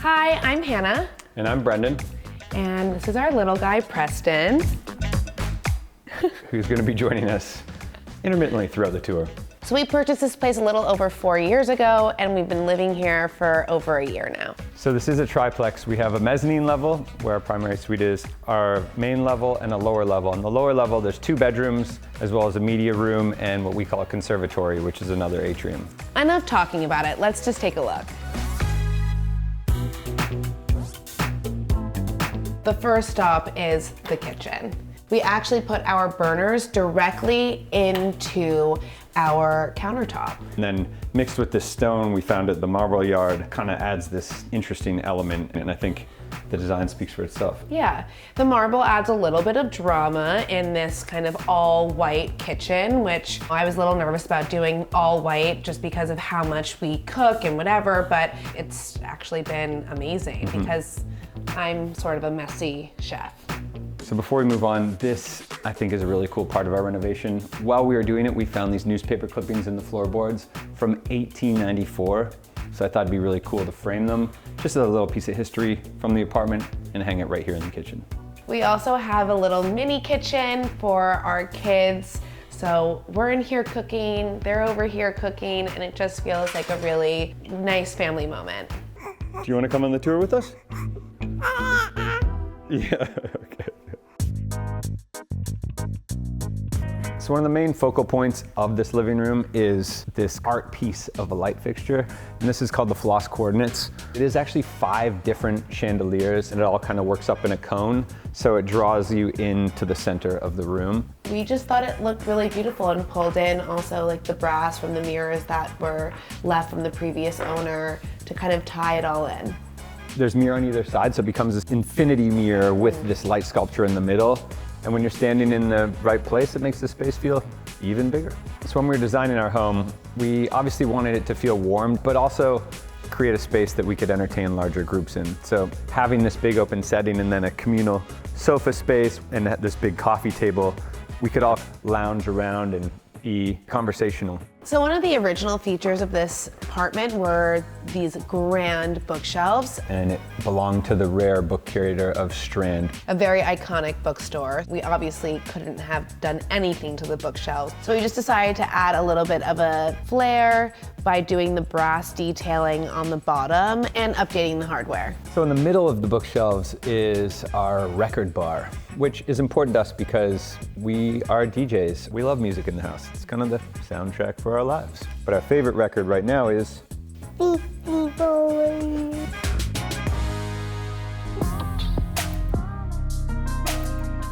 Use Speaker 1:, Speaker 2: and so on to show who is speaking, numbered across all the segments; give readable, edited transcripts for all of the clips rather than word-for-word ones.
Speaker 1: Hi, I'm Hannah.
Speaker 2: And I'm Brendan.
Speaker 1: And this is our little guy, Preston.
Speaker 2: Who's going to be joining us intermittently throughout the tour.
Speaker 1: So we purchased this place a little over 4 years ago, and we've been living here for over a year now.
Speaker 2: So this is a triplex. We have a mezzanine level where our primary suite is, our main level, and a lower level. On the lower level, there's 2 bedrooms, as well as a media room and what we call a conservatory, which is another atrium.
Speaker 1: Enough talking about it. Let's just take a look. The first stop is the kitchen. We actually put our burners directly into our countertop.
Speaker 2: And then mixed with this stone we found at the marble yard kind of adds this interesting element, and I think the design speaks for itself.
Speaker 1: Yeah, the marble adds a little bit of drama in this kind of all white kitchen, which I was a little nervous about doing all white just because of how much we cook and whatever, but it's actually been amazing because I'm sort of a messy chef.
Speaker 2: So before we move on, this I think is a really cool part of our renovation. While we were doing it, we found these newspaper clippings in the floorboards from 1894. So I thought it'd be really cool to frame them, just as a little piece of history from the apartment, and hang it right here in the kitchen.
Speaker 1: We also have a little mini kitchen for our kids. So we're in here cooking, they're over here cooking, and it just feels like a really nice family moment.
Speaker 2: Do you want to come on the tour with us? Yeah, okay. So one of the main focal points of this living room is this art piece of a light fixture, and this is called the floss coordinates. It is actually 5 different chandeliers, and it all kind of works up in a cone, so it draws you into the center of the room.
Speaker 1: We just thought it looked really beautiful and pulled in also like the brass from the mirrors that were left from the previous owner to kind of tie it all in.
Speaker 2: There's mirror on either side, so it becomes this infinity mirror with this light sculpture in the middle. And when you're standing in the right place, it makes the space feel even bigger. So when we were designing our home, we obviously wanted it to feel warm, but also create a space that we could entertain larger groups in. So having this big open setting and then a communal sofa space and this big coffee table, we could all lounge around and be conversational.
Speaker 1: So one of the original features of this apartment were these grand bookshelves.
Speaker 2: And it belonged to the rare book curator of Strand.
Speaker 1: A very iconic bookstore. We obviously couldn't have done anything to the bookshelves. So we just decided to add a little bit of a flair by doing the brass detailing on the bottom and updating the hardware.
Speaker 2: So in the middle of the bookshelves is our record bar, which is important to us because we are DJs. We love music in the house. It's kind of the soundtrack for our lives. But our favorite record right now is Beastie Boys.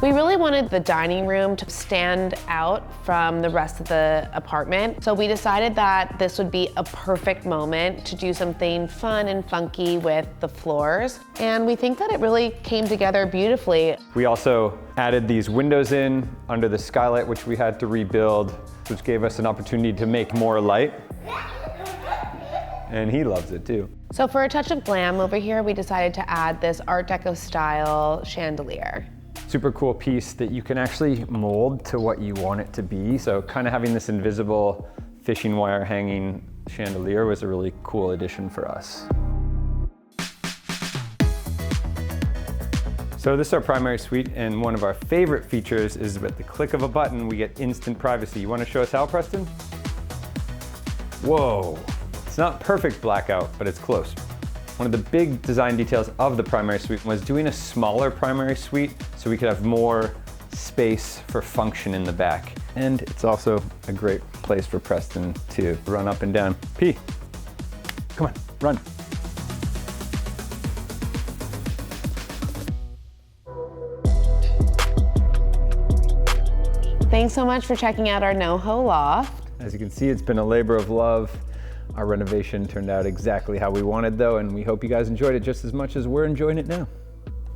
Speaker 1: We really wanted the dining room to stand out from the rest of the apartment. So we decided that this would be a perfect moment to do something fun and funky with the floors. And we think that it really came together beautifully.
Speaker 2: We also added these windows in under the skylight, which we had to rebuild, which gave us an opportunity to make more light. And he loves it too.
Speaker 1: So for a touch of glam over here, we decided to add this Art Deco style chandelier.
Speaker 2: Super cool piece that you can actually mold to what you want it to be. So kind of having this invisible fishing wire hanging chandelier was a really cool addition for us. So this is our primary suite, and one of our favorite features is at the click of a button, we get instant privacy. You want to show us how, Preston? Whoa, it's not perfect blackout, but it's close. One of the big design details of the primary suite was doing a smaller primary suite so we could have more space for function in the back. And it's also a great place for Preston to run up and down. P, come on, run.
Speaker 1: Thanks so much for checking out our NoHo Loft.
Speaker 2: As you can see, it's been a labor of love. Our renovation turned out exactly how we wanted though, and we hope you guys enjoyed it just as much as we're enjoying it now.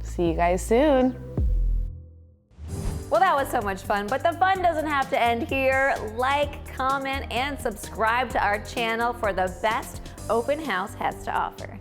Speaker 1: See you guys soon.
Speaker 3: Well, that was so much fun, but the fun doesn't have to end here. Like, comment, and subscribe to our channel for the best open house has to offer.